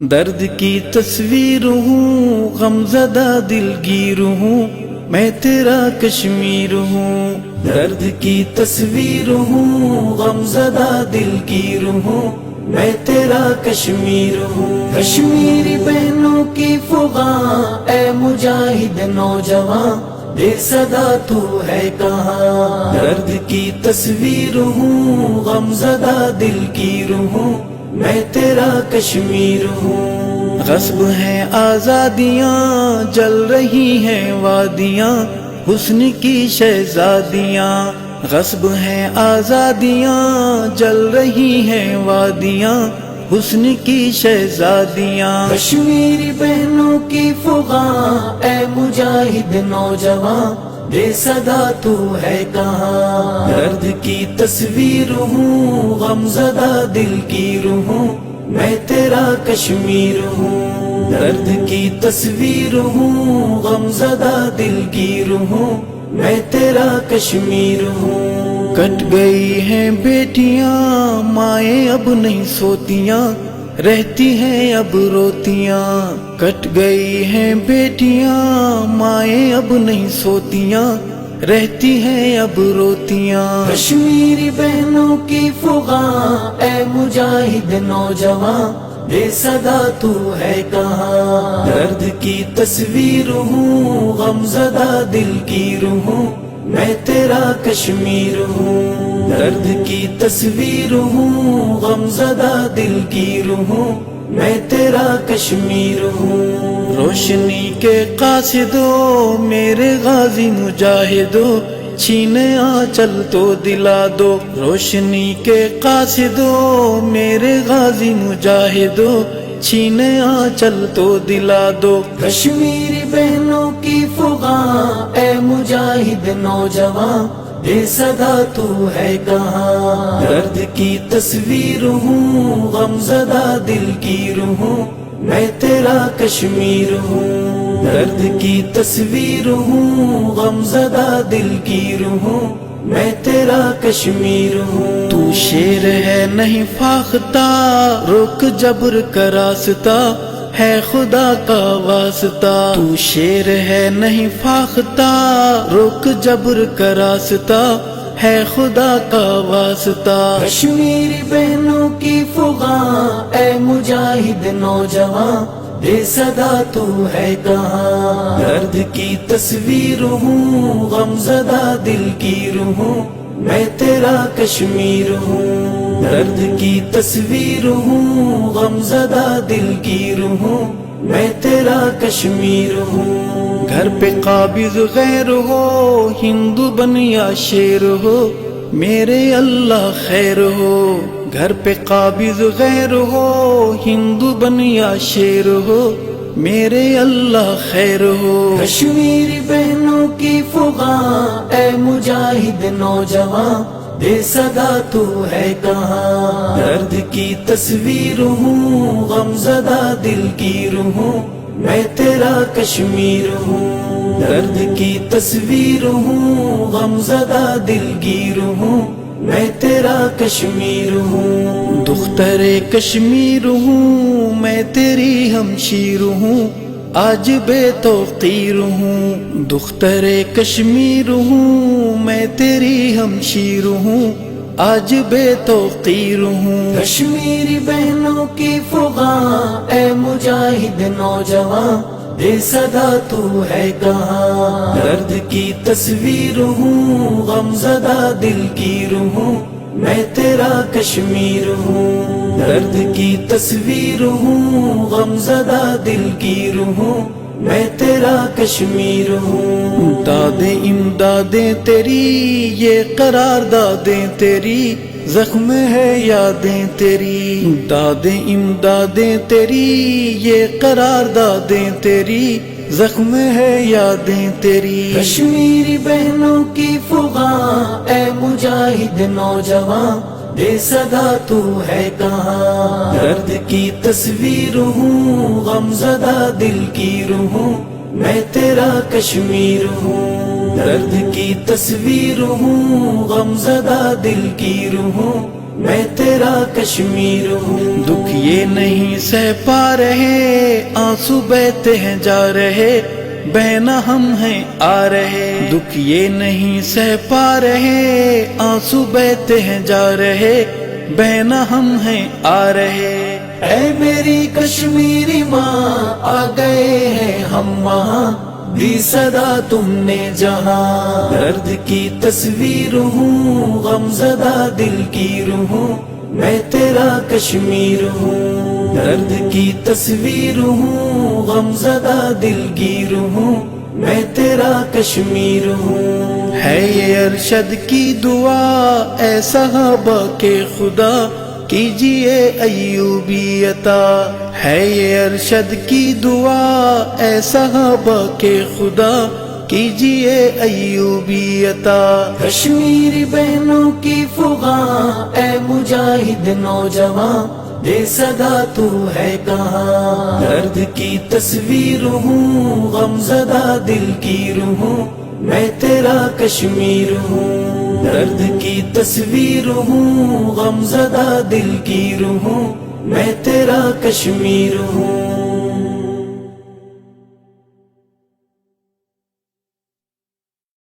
درد کی تصویر ہوں، غمزدہ دلگیر ہوں، میں تیرا کشمیر ہوں۔ درد کی تصویر ہوں، غمزدہ دلگیر ہوں، میں تیرا کشمیر ہوں۔ کشمیری بہنوں کی فغاں، اے مجاہد نوجوان، بے صدا تو ہے کہاں۔ درد کی تصویر ہوں، غمزدہ دلگیر ہوں، میں تیرا کشمیر ہوں۔ غصب ہیں آزادیاں، جل رہی ہیں وادیاں، حسن کی شہزادیاں۔ غصب ہیں آزادیاں، جل رہی ہیں وادیاں، حسن کی شہزادیاں۔ کشمیری بہنوں کی فغاں، اے مجاہد نوجوان، بے صدا تو ہے کہاں۔ درد کی تصویر ہوں، غمزدہ دلگیر ہوں، میں تیرا کشمیر ہوں۔ درد کی تصویر ہوں، غمزدہ دلگیر ہوں، میں تیرا کشمیر ہوں۔ کٹ گئی ہیں بیٹیاں، مائیں اب نہیں سوتیاں، رہتی ہیں اب روتیاں۔ کٹ گئی ہیں بیٹیاں، مائیں اب نہیں سوتیاں، رہتی ہیں اب روتیاں۔ کشمیری بہنوں کی فغاں، اے مجاہد نوجوان، بے صدا تو ہے کہاں۔ درد کی تصویر ہوں، غمزدہ دلگیر ہوں، میں تیرا کشمیر ہوں۔ درد کی تصویر ہوں، غمزدہ دلگیر ہوں، میں تیرا کشمیر ہوں۔ روشنی کے قاصدو، میرے غازی مجاہدو، چھینے آنچل تو دلا دو۔ روشنی کے قاصدو، میرے غازی مجاہدو، چھینے آنچل تو دلا دو۔ کشمیری بہنوں کی فغاں، اے مجاہد نوجوان، بے صدا تو ہے کہاں۔ درد کی تصویر ہوں، غمزدہ دلگیر ہوں، میں تیرا کشمیر ہوں۔ درد کی تصویر ہوں، غمزدہ دلگیر ہوں، میں تیرا کشمیر ہوں۔ تو شیر ہے نہیں فاختہ، رک جبر کا راستہ، ہے خدا کا واسطہ۔ تو شیر ہے نہیں فاختہ، رک جبر کا راستہ، ہے خدا کا واسطہ۔ کشمیری بہنوں کی فغاں، اے مجاہد نوجوان، بے صدا تو ہے کہاں۔ درد کی تصویر ہوں، غمزدہ دلگیر ہوں، میں تیرا کشمیر ہوں۔ درد کی تصویر ہوں، غمزدہ دلگیر ہوں، میں تیرا کشمیر ہوں۔ گھر پہ قابض غیر ہو، ہندو بن یا شیر ہو، میرے اللہ خیر ہو۔ گھر پہ قابض غیر ہو، ہندو بن یا شیر ہو، میرے اللہ خیر ہو۔ کشمیری بہنوں کی فغاں، اے مجاہد نوجوان، بے صدا تو ہے کہاں۔ درد کی تصویر ہوں، غمزدہ دلگیر ہوں، میں تیرا کشمیر ہوں۔ درد کی تصویر ہوں، غمزدہ دلگیر ہوں، میں تیرا کشمیر ہوں۔ دختر کشمیر ہوں، میں تیری ہمشیر ہوں، آج بے توقیر ہوں۔ دختر کشمیر ہوں، میں تیری ہمشیر ہوں، آج بے توقیر ہوں۔ کشمیری بہنوں کی فغاں، اے مجاہد نوجوان، بے صدا تو ہے کہاں۔ درد کی تصویر ہوں، غمزدہ دلگیر ہوں، میں تیرا کشمیر ہوں۔ درد کی تصویر ہوں، غمزدہ دلگیر ہوں، میں تیرا کشمیر ہوں۔ دادیں امدادیں تیری، یہ قراردادیں تیری، زخم ہے یادیں تیری۔ دادیں امدادیں تیری، یہ قراردادیں تیری، زخم ہے یادیں تیری۔ کشمیری بہنوں کی فغاں، اے مجاہد نوجوان، بے صدا تو ہے کہاں۔ درد کی تصویر ہوں، غمزدہ دلگیر ہوں، میں تیرا کشمیر ہوں۔ درد کی تصویر ہوں، غمزدہ دلگیر ہوں، میں تیرا کشمیر ہوں. دکھ یہ نہیں سہ پا رہے آنسو بہتے ہیں جا رہے بہنا ہم ہیں آ رہے. دکھ یہ نہیں سہ پا رہے آنسو بہتے ہیں جا رہے بہنا ہم ہیں آ رہے. اے میری کشمیری ماں آ گئے ہیں ہم وہاں دی صدا تم نے جہاں. درد کی تصویر ہوں غم زدہ دل کی روح ہوں میں تیرا کشمیر ہوں. درد کی تصویر ہوں غم زدہ دل کی روح ہوں میں تیرا کشمیر ہوں. ہے یہ ارشد کی دعا اے صحابہ کے خدا کیجئے ایوبی عطا. ہے یہ ارشد کی دعا اے صحابہ کے خدا کیجئے ایوبی عطا. کشمیری بہنوں کی فغاں اے مجاہد نوجوان دے صدا تو ہے کہاں. درد کی تصویر ہوں غم زدہ دل کی روح ہوں میں تیرا کشمیر ہوں. درد کی تصویر ہوں غم زدہ دل کی روح ہوں میں تیرا کشمیر ہوں.